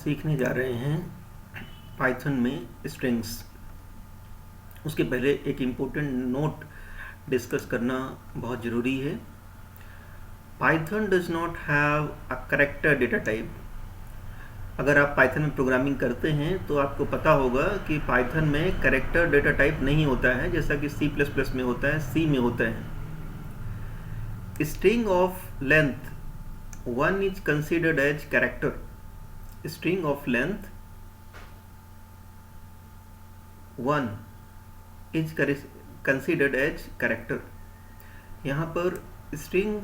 सीखने जा रहे हैं पाइथन में स्ट्रिंग्स। उसके पहले एक इम्पोर्टेंट नोट डिस्कस करना बहुत ज़रूरी है। Python does not have a character data type. अगर आप पाइथन में प्रोग्रामिंग करते हैं तो आपको पता होगा कि पाइथन में कैरेक्टर डेटा टाइप नहीं होता है, जैसा कि सी प्लस प्लस में होता है, सी में होता है। String of length 1 is considered as character. String of length 1 is considered as character. यहाँ पर स्ट्रिंग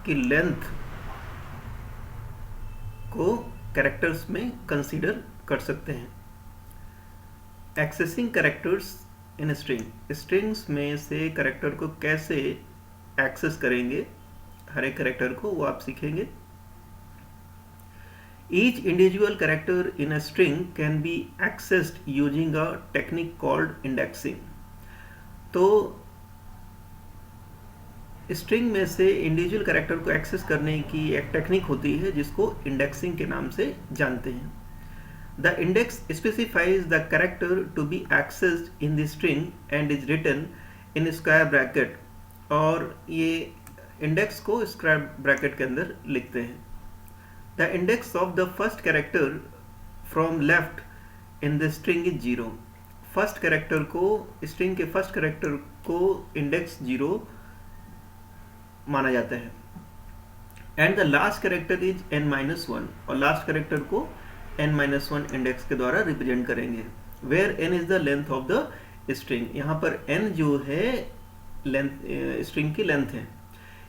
की लेंथ को कैरेक्टर्स में कंसीडर कर सकते हैं। एक्सेसिंग कैरेक्टर्स इन स्ट्रिंग्स में से कैरेक्टर को कैसे एक्सेस करेंगे, हर एक कैरेक्टर को वो आप सीखेंगे। Each individual character in a string can be accessed using a technique called indexing. तो स्ट्रिंग में से इंडिविजुअल कैरेक्टर को एक्सेस करने की एक टेक्निक होती है जिसको इंडेक्सिंग के नाम से जानते हैं। The index specifies the character to be accessed in the string and is written in square bracket, और ये इंडेक्स को स्क्वायर ब्रैकेट के अंदर लिखते हैं। The index of the first character from left in the string is 0। First character को, string के first character को इंडेक्स 0 माना जाता है। And the last character is n-1, और लास्ट कैरेक्टर को n-1 इंडेक्स के द्वारा रिप्रेजेंट करेंगे। Where n is the length of the string. यहाँ पर n जो है लेंथ, स्ट्रिंग की लेंथ है।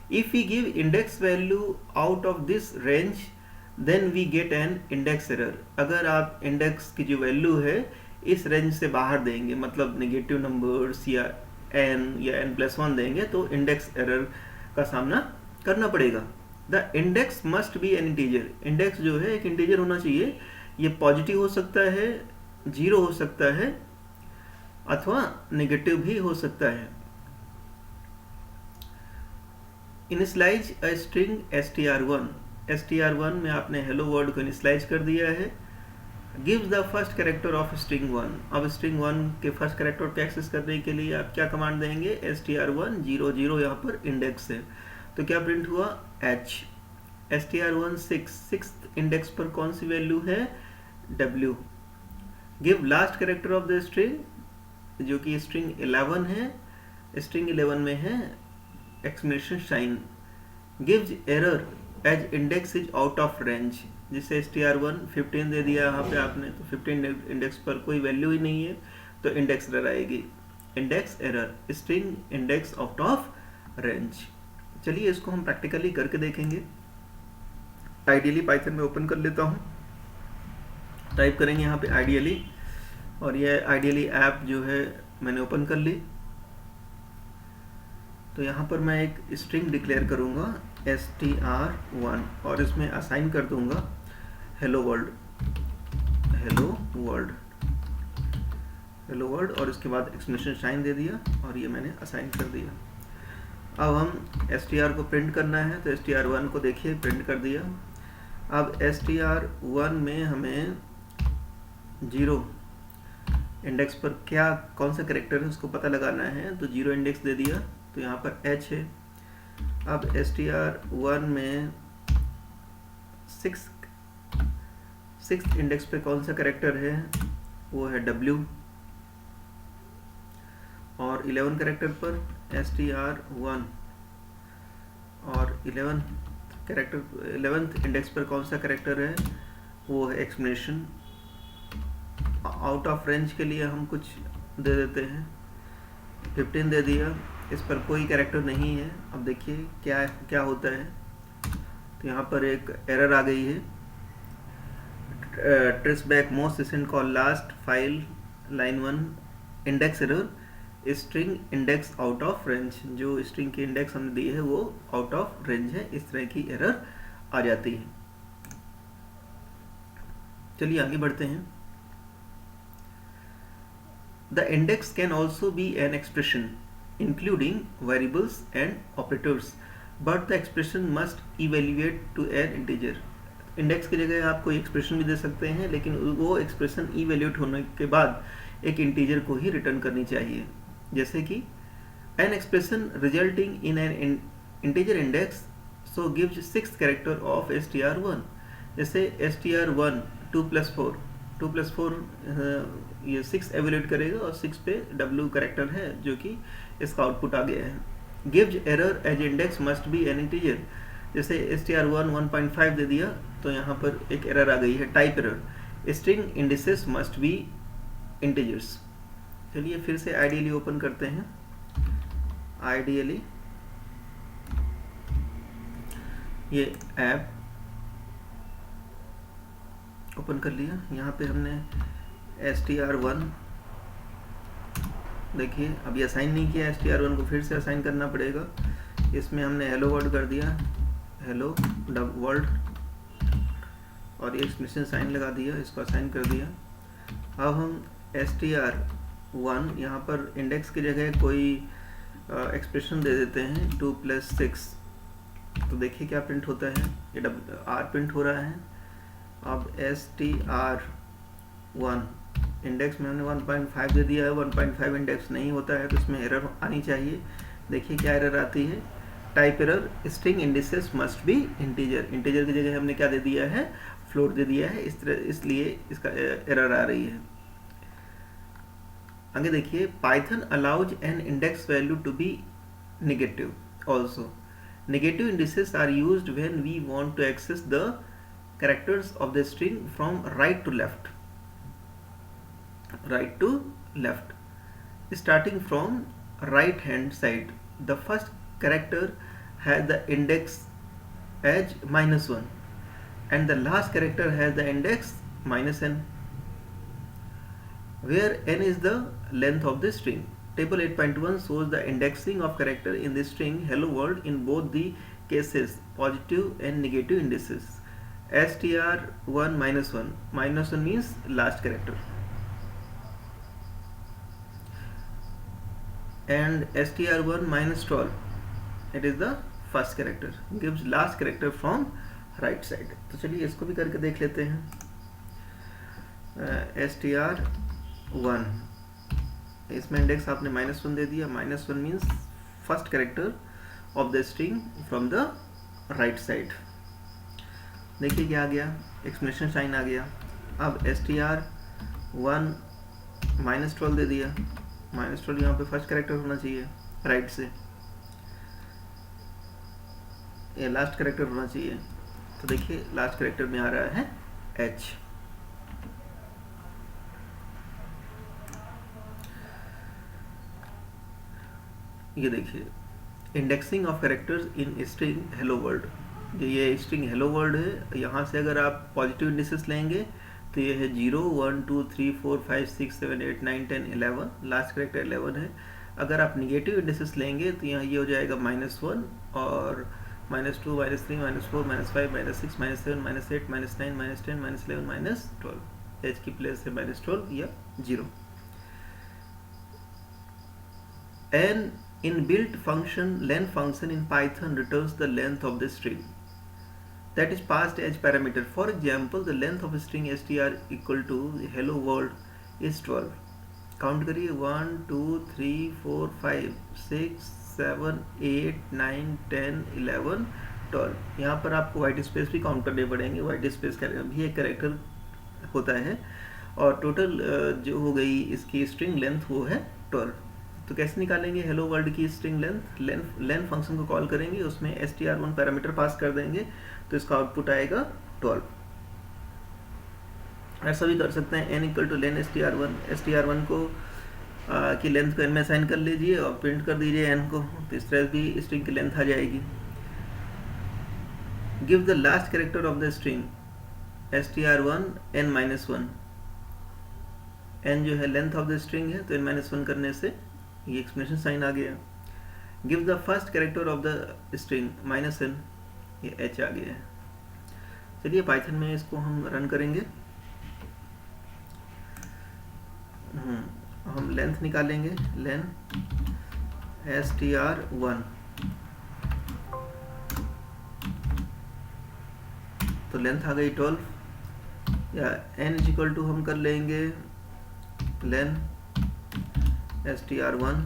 If we give index value out of this range, then we get an index error. अगर आप इंडेक्स की जो वैल्यू है इस रेंज से बाहर देंगे, मतलब नेगेटिव नंबर्स या n या n+1 देंगे, तो इंडेक्स एरर का सामना करना पड़ेगा। The index must be an integer. Index जो है एक इंटीजर होना चाहिए। ये पॉजिटिव हो सकता है, 0 हो सकता है, अथवा नेगेटिव भी हो सकता है। इनिशलाइज अ स्ट्रिंग str1 में आपने हेलो वर्ड को इनिशलाइज कर दिया है। Gives the first character of string 1। अब स्ट्रिंग 1 के फर्स्ट कैरेक्टर को एक्सेस करने के लिए आप क्या कमांड देंगे? str1 0 यहाँ पर इंडेक्स है, तो क्या प्रिंट हुआ? h। str1 6 इंडेक्स पर कौन सी वैल्यू है? w। Give last character of the string, जो कि स्ट्रिंग 11 है, स्ट्रिंग 11 में है exclamation sign. Gives error as index is out of range. जिसे str1 15 दे दिया यहाँ पे आपने, तो 15 इंडेक्स पर कोई वैल्यू ही नहीं है, तो इंडेक्स एरर आएगी। Index error, string index out of range. चलिए इसको हम प्रैक्टिकली करके देखेंगे। आइडियली पाइथन में ओपन कर लेता हूँ, टाइप करेंगे यहाँ पे आइडियली, और ये आइडियली ऐप जो है मैंने ओपन कर ली। तो यहाँ पर मैं एक स्ट्रिंग डिक्लेयर करूँगा str1, और इसमें असाइन कर दूंगा हेलो वर्ल्ड, और इसके बाद एक्सक्लेमेशन साइन दे दिया, और ये मैंने असाइन कर दिया। अब हम str को प्रिंट करना है, तो str1 को देखिए प्रिंट कर दिया। अब str1 में हमें 0 इंडेक्स पर क्या, कौन सा कैरेक्टर है उसको पता लगाना है, तो 0 इंडेक्स दे दिया, तो यहाँ पर h है। अब str1 में 6th इंडेक्स पे कौन सा कैरेक्टर है? वो है w। और 11 कैरेक्टर पर str1, और 11th इंडेक्स पर कौन सा कैरेक्टर है? वो है एक्सक्लेमेशन। आउट ऑफ रेंज के लिए हम कुछ दे देते हैं, 15 दे दिया, इस पर कोई कैरेक्टर नहीं है। अब देखिए क्या होता है, तो यहाँ पर एक एरर आ गई है। Trace back most recent call last file line 1 index error, string index out of range. जो स्ट्रिंग की इंडेक्स हमने दी है वो आउट ऑफ रेंज है, इस तरह की एरर आ जाती है। चलिए आगे बढ़ते हैं। The index can also be an expression including variables and operators, but the expression must evaluate to an integer. Index की जगह आप कोई एक्सप्रेशन भी दे सकते हैं, लेकिन वो एक्सप्रेशन इवैल्यूएट होने के बाद एक इंटीजर को ही रिटर्न करनी चाहिए। जैसे कि an expression resulting in an integer index so gives 6th character of str1। जैसे str1 2+4 ये 6 एवेल्यूएट करेगा और 6 पे w कैरेक्टर है जो कि इसका आउटपुट आ गया है। Gives error as index must be an integer. जैसे str1 1.5 दे दिया तो यहाँ पर एक एरर आ गई है, type error. String indices must be integers. चलिए फिर से आइडियली ओपन करते हैं। आइडियली ये ऐप ओपन कर लिया। यहाँ पे हमने str1 देखिए अभी असाइन नहीं किया, str1 को फिर से असाइन करना पड़ेगा। इसमें हमने हेलो वर्ल्ड कर दिया, हेलो वर्ल्ड, और ये एक्सप्रेशन साइन लगा दिया, इसको असाइन कर दिया। अब हम str1 यहाँ पर इंडेक्स की जगह कोई एक्सप्रेशन दे देते हैं 2+6। तो देखिए क्या प्रिंट होता है, ये r प्रिंट हो रहा है। अब str1 इंडेक्स में हमने 1.5 दे दिया है, 1.5 इंडेक्स नहीं होता है तो इसमें एरर आनी चाहिए। देखिए क्या एरर आती है, type error, string indices must be integer. Integer की जगह हमने क्या दे दिया है, फ्लोट दे दिया है, इस तरह, इसलिए इसका एरर आ रही है। आगे देखिए, Python allows an index value to be negative also. Negative indices are used when we want to access the characters of the string from right to left. Right to left. Starting from right hand side, the first character has the index as -1 and the last character has the index -n, where n is the length of the string. Table 8.1 shows the indexing of character in the string hello world in both the cases, positive and negative indices. str1 -1, -1 means last character, and str1 -12, it is the first character, gives last character from right side. तो चलिए इसको भी करके देख लेते हैं। str1 इसमें index आपने -1 दे दिया, -1 means first character of the string from the right side. देखिए क्या आ गया, एक्सप्लेनेशन साइन आ गया। अब str1 -12 दे दिया, -12 यहाँ पे फर्स्ट कैरेक्टर होना चाहिए राइट से, ये लास्ट कैरेक्टर होना चाहिए। तो देखिए लास्ट कैरेक्टर में आ रहा है h। ये देखिए, indexing of characters in string hello world. ये स्ट्रिंग हेलो वर्ल्ड है, यहाँ से अगर आप पॉजिटिव इंडिसेस लेंगे तो ये है 0 1 2 3 4 5 6 7 8 9 10 11, लास्ट कैरेक्टर 11 है। अगर आप निगेटिव इंडिसेस लेंगे तो यहाँ ये हो जाएगा -1 और -2 -3 -4 -5 -6 -7 -8 -9 -10 -11 -12, h की प्लेस है -12 या 0। An inbuilt function len function in Python returns the length of the string that is passed as parameter. For example, the length of a string str equal to hello world is 12. Count करिए 1 2 3 4 5 6 7 8 9 10 11 12। यहाँ पर आपको white space भी count करने पड़ेंगे, white space का भी एक कैरेक्टर होता है, और टोटल जो हो गई इसकी स्ट्रिंग लेंथ वो है 12। तो कैसे निकालेंगे हेलो वर्ल्ड की स्ट्रिंग लेंथ, लेन फंक्शन को कॉल करेंगे, उसमें str1 पैरामीटर पास कर देंगे तो इसका आउटपुट आएगा 12। ऐसा भी कर सकते हैं n equal two lane str1 को की लेंथ को n में असाइन कर लीजिए और प्रिंट कर दीजिए n को, तो इस तरह भी स्ट्रिंग की लेंथ आ जाएगी। Give the last character of the string str1 n-1, n जो है लेंथ ऑफ द स्ट्रिंग है तो n-1 करने से ये एक्सप्लेनेशन साइन आ गया। Give the first character of the string -n, ये h आ गया है। चलिए पाइथन में इसको हम रन करेंगे। हम लेंथ निकालेंगे, लेन str1 तो लेंथ आ गई 12, या n इक्वल टू हम कर लेंगे len str1,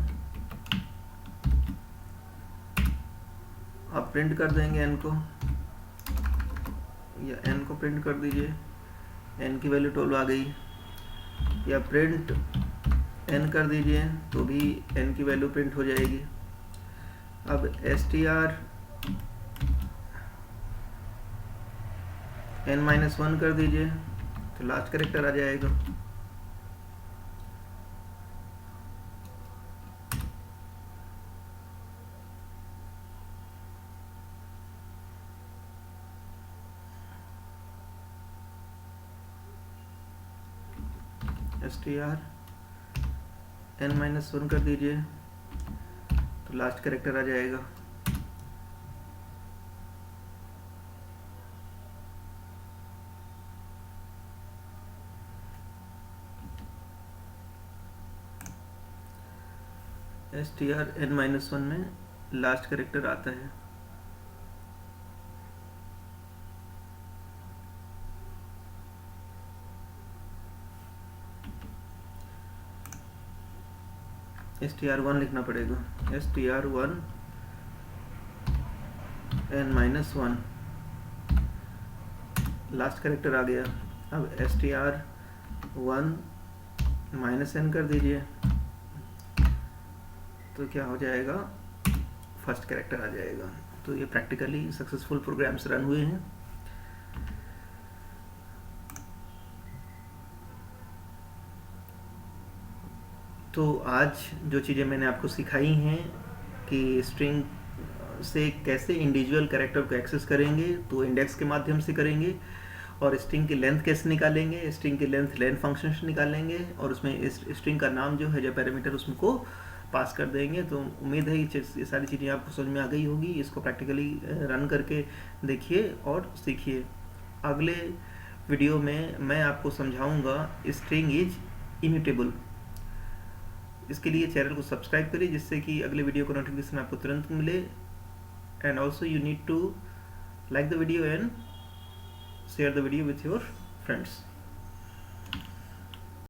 आप प्रिंट कर देंगे n को, या n को प्रिंट कर दीजिए, n की वैल्यू 12 आ गई, या प्रिंट n कर दीजिए तो भी n की वैल्यू प्रिंट हो जाएगी। अब str n-1 कर दीजिए तो लास्ट कैरेक्टर आ जाएगा। str n-1 कर दीजिए तो लास्ट कैरेक्टर आ जाएगा। str n-1 में लास्ट कैरेक्टर आता है। str1 लिखना पड़ेगा, str1 n-1 लास्ट कैरेक्टर आ गया। अब str1 -n कर दीजिए तो क्या हो जाएगा, फर्स्ट कैरेक्टर आ जाएगा। तो ये प्रैक्टिकली सक्सेसफुल प्रोग्राम्स रन हुए हैं। तो आज जो चीज़ें मैंने आपको सिखाई हैं कि स्ट्रिंग से कैसे इंडिविजुअल कैरेक्टर को एक्सेस करेंगे, तो इंडेक्स के माध्यम से करेंगे, और स्ट्रिंग की लेंथ कैसे निकालेंगे, स्ट्रिंग की लेंथ लेन फंक्शन से निकालेंगे, और उसमें इस स्ट्रिंग का नाम जो है, जो पैरामीटर उसको पास कर देंगे। तो उम्मीद है ये सारी चीज़ें आपको समझ में आ गई होगी। इसको प्रैक्टिकली रन करके देखिए और सीखिए। अगले वीडियो में मैं आपको समझाऊंगा स्ट्रिंग इज इम्यूटेबल। इसके लिए चैनल को सब्सक्राइब करिए जिससे कि अगले वीडियो का नोटिफिकेशन आपको तुरंत मिले। And also you need to like the video and share the video with your friends.